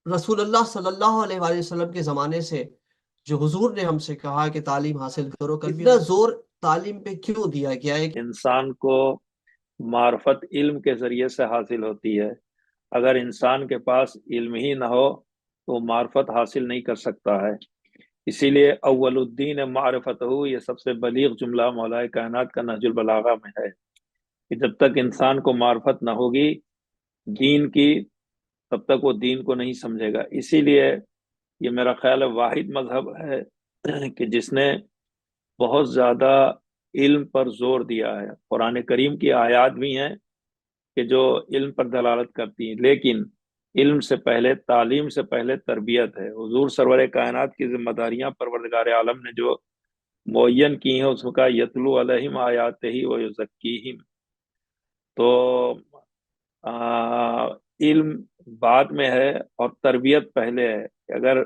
رسول اللہ صلی اللہ علیہ وآلہ وسلم کے زمانے سے جو حضور نے ہم سے کہا کہ تعلیم حاصل کرو، اتنا زور تعلیم پہ کیوں دیا گیا ہے؟ انسان کو معرفت علم کے ذریعے سے حاصل ہوتی ہے۔ اگر انسان کے پاس علم ہی نہ ہو تو وہ معرفت حاصل نہیں کر سکتا ہے۔ اسی لیے اول الدین معرفت ہو، یہ سب سے بلیغ جملہ مولا کائنات کا نہج البلاغہ میں ہے کہ جب تک انسان کو معرفت نہ ہوگی دین کی، تب تک وہ دین کو نہیں سمجھے گا۔ اسی لیے یہ میرا خیال ہے واحد مذہب ہے کہ جس نے بہت زیادہ علم پر زور دیا ہے۔ قرآن کریم کی آیات بھی ہیں کہ جو علم پر دلالت کرتی ہیں، لیکن علم سے پہلے، تعلیم سے پہلے تربیت ہے۔ حضور سرور کائنات کی ذمہ داریاں پروردگار عالم نے جو معین کی ہیں، اس میں کہا یتلو علیہم آیاتہ و یزکیہم۔ تو علم بعد میں ہے اور تربیت پہلے ہے۔ اگر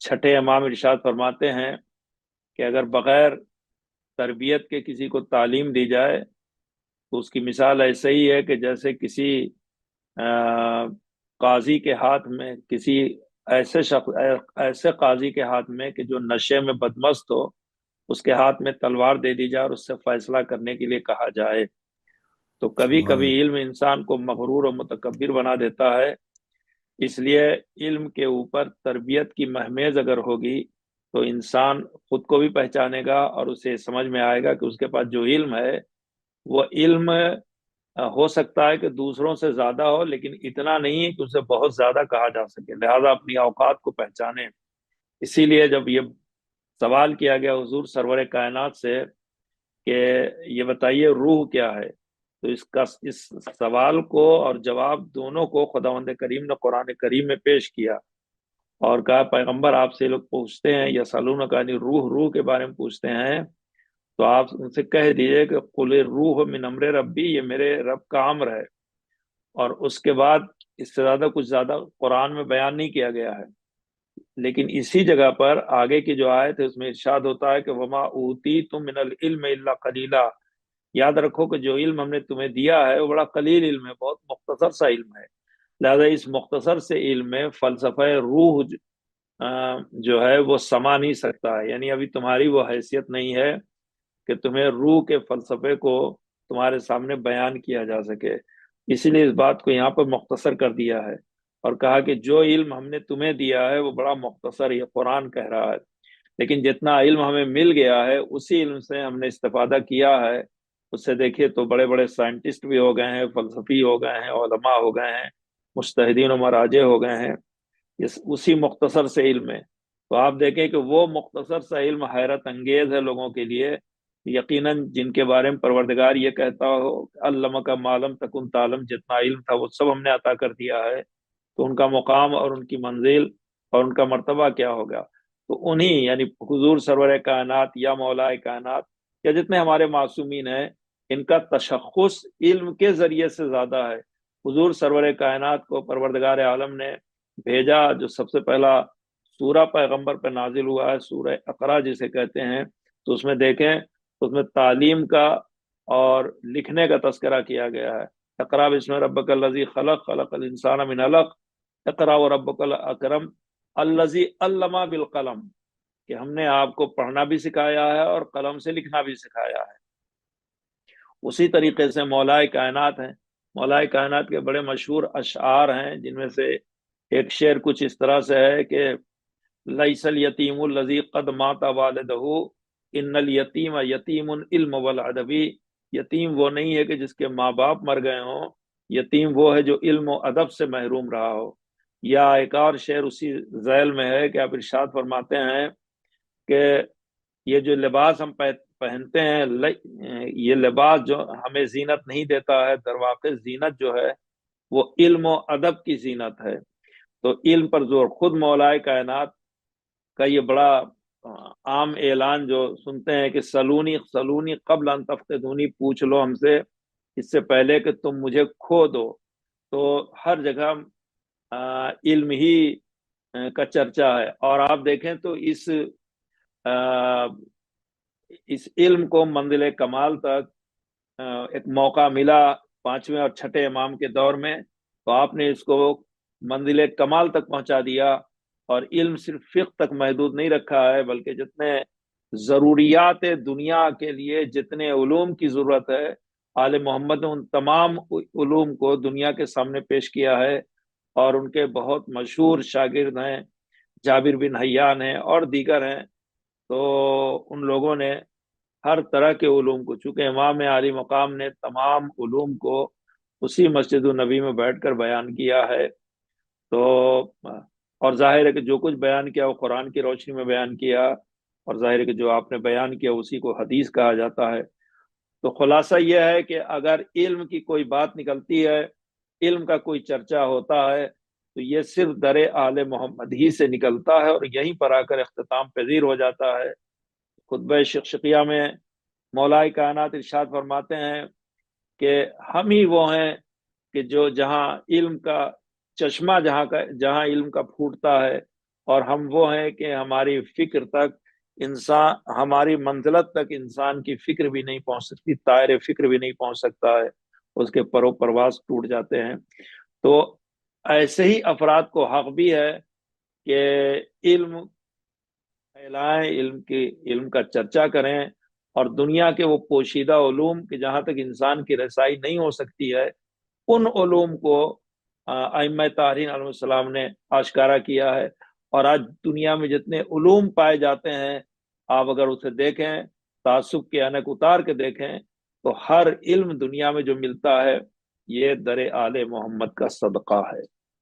چھٹے امام ارشاد فرماتے ہیں کہ اگر بغیر تربیت کے کسی کو تعلیم دی جائے تو اس کی مثال ایسے ہی ہے کہ جیسے کسی قاضی کے ہاتھ میں، کسی ایسے شخص، ایسے قاضی کے ہاتھ میں کہ جو نشے میں بدمست ہو، اس کے ہاتھ میں تلوار دے دی جائے اور اس سے فیصلہ کرنے کے لیے کہا جائے۔ تو کبھی سبحان کبھی اللہ۔ علم انسان کو مغرور و متکبر بنا دیتا ہے۔ اس لیے علم کے اوپر تربیت کی مہمیز اگر ہوگی تو انسان خود کو بھی پہچانے گا اور اسے سمجھ میں آئے گا کہ اس کے پاس جو علم ہے وہ علم ہو سکتا ہے کہ دوسروں سے زیادہ ہو، لیکن اتنا نہیں ہے کہ اسے بہت زیادہ کہا جا سکے۔ لہذا اپنی اوقات کو پہچانے۔ اسی لیے جب یہ سوال کیا گیا حضور سرور کائنات سے کہ یہ بتائیے روح کیا ہے، تو اس سوال کو اور جواب دونوں کو خداوند کریم نے قرآن کریم میں پیش کیا اور کہا پیغمبر آپ سے لوگ پوچھتے ہیں یا سالون کا روح کے بارے میں پوچھتے ہیں، تو آپ ان سے کہہ دیجئے کہ قل روح من امر ربی، یہ میرے رب کا امر ہے۔ اور اس کے بعد اس سے زیادہ کچھ زیادہ قرآن میں بیان نہیں کیا گیا ہے۔ لیکن اسی جگہ پر آگے کی جو آیت ہے اس میں ارشاد ہوتا ہے کہ وما اوتیتم من العلم الا قلیلا۔ یاد رکھو کہ جو علم ہم نے تمہیں دیا ہے وہ بڑا قلیل علم ہے، بہت مختصر سا علم ہے۔ لہذا اس مختصر سے علم میں فلسفہ روح جو ہے وہ سما نہیں سکتا ہے، یعنی ابھی تمہاری وہ حیثیت نہیں ہے کہ تمہیں روح کے فلسفے کو تمہارے سامنے بیان کیا جا سکے۔ اسی لیے اس بات کو یہاں پر مختصر کر دیا ہے اور کہا کہ جو علم ہم نے تمہیں دیا ہے وہ بڑا مختصر، یہ قرآن کہہ رہا ہے، لیکن جتنا علم ہمیں مل گیا ہے اسی علم سے ہم نے استفادہ کیا ہے۔ اس سے دیکھیے تو بڑے بڑے سائنٹسٹ بھی ہو گئے ہیں، فلسفی ہو گئے ہیں، علماء ہو گئے ہیں، مجتہدین و مراجع ہو گئے ہیں، اسی مختصر سے علم میں۔ تو آپ دیکھیں کہ وہ مختصر سا علم حیرت انگیز ہے لوگوں کے لیے۔ یقیناً جن کے بارے میں پروردگار یہ کہتا ہو علمہ کا معلوم تکن تعلم، جتنا علم تھا وہ سب ہم نے عطا کر دیا ہے، تو ان کا مقام اور ان کی منزل اور ان کا مرتبہ کیا ہوگا؟ تو انہی یعنی حضور سرور کائنات یا مولا کائنات یا جتنے ہمارے معصومین ہیں، ان کا تشخص علم کے ذریعے سے زیادہ ہے۔ حضور سرور کائنات کو پروردگار عالم نے بھیجا، جو سب سے پہلا سورہ پیغمبر پہ نازل ہوا ہے سورہ اقرا جسے کہتے ہیں، تو اس میں دیکھیں تو اس میں تعلیم کا اور لکھنے کا تذکرہ کیا گیا ہے۔ اقرا بسم ربک الذی خلق، خلق الانسان من علق، اقرا وربک الاکرم الذی علم بالقلم، کہ ہم نے آپ کو پڑھنا بھی سکھایا ہے اور قلم سے لکھنا بھی سکھایا ہے۔ اسی طریقے سے مولا کائنات ہیں۔ مولا کائنات کے بڑے مشہور اشعار ہیں، جن میں سے ایک شعر کچھ اس طرح سے ہے کہ لیس الیتیم الذی قد مات والدہ ان الیتیم یتیم علم والادبی۔ یتیم وہ نہیں ہے کہ جس کے ماں باپ مر گئے ہوں، یتیم وہ ہے جو علم و ادب سے محروم رہا ہو۔ یا ایک اور شعر اسی ذیل میں ہے کہ آپ ارشاد فرماتے ہیں کہ یہ جو لباس ہم پہنتے ہیں، یہ لباس جو ہمیں زینت نہیں دیتا ہے، در واقع زینت جو ہے وہ علم و ادب کی زینت ہے۔ تو علم پر زور، خود مولا کائنات کا یہ بڑا عام اعلان جو سنتے ہیں کہ سلونی سلونی قبل ان تفتدونی، پوچھ لو ہم سے اس سے پہلے کہ تم مجھے کھو دو۔ تو ہر جگہ علم ہی کا چرچا ہے۔ اور آپ دیکھیں تو اس علم کو منزل کمال تک ایک موقع ملا پانچویں اور چھٹے امام کے دور میں، تو آپ نے اس کو منزل کمال تک پہنچا دیا، اور علم صرف فقہ تک محدود نہیں رکھا ہے، بلکہ جتنے ضروریات دنیا کے لیے جتنے علوم کی ضرورت ہے، آل محمد نے ان تمام علوم کو دنیا کے سامنے پیش کیا ہے۔ اور ان کے بہت مشہور شاگرد ہیں، جابر بن حیان ہیں اور دیگر ہیں، تو ان لوگوں نے ہر طرح کے علوم کو، چونکہ امام عالی مقام نے تمام علوم کو اسی مسجد النبی میں بیٹھ کر بیان کیا ہے، تو اور ظاہر ہے کہ جو کچھ بیان کیا وہ قرآن کی روشنی میں بیان کیا، اور ظاہر ہے کہ جو آپ نے بیان کیا اسی کو حدیث کہا جاتا ہے۔ تو خلاصہ یہ ہے کہ اگر علم کی کوئی بات نکلتی ہے، علم کا کوئی چرچا ہوتا ہے، تو یہ صرف در آل محمد ہی سے نکلتا ہے، اور یہیں پر آ کر اختتام پذیر ہو جاتا ہے۔ خطبہ شقشقیہ میں مولائے کائنات ارشاد فرماتے ہیں کہ ہم ہی وہ ہیں کہ جو جہاں علم کا چشمہ، جہاں علم کا پھوٹتا ہے، اور ہم وہ ہیں کہ ہماری فکر تک انسان، ہماری منزلت تک انسان کی فکر بھی نہیں پہنچ سکتی، طائر فکر بھی نہیں پہنچ سکتا ہے، اس کے پر و پرواز ٹوٹ جاتے ہیں۔ تو ایسے ہی افراد کو حق بھی ہے کہ علم پھیلائیں، علم کا چرچا کریں، اور دنیا کے وہ پوشیدہ علوم کہ جہاں تک انسان کی رسائی نہیں ہو سکتی ہے، ان علوم کو ائمہ طاہرین علیہ السلام نے آشکارا کیا ہے۔ اور آج دنیا میں جتنے علوم پائے جاتے ہیں، آپ اگر اسے دیکھیں، تعصب کے انک اتار کے دیکھیں، تو ہر علم دنیا میں جو ملتا ہے یہ در آل محمد کا صدقہ ہے۔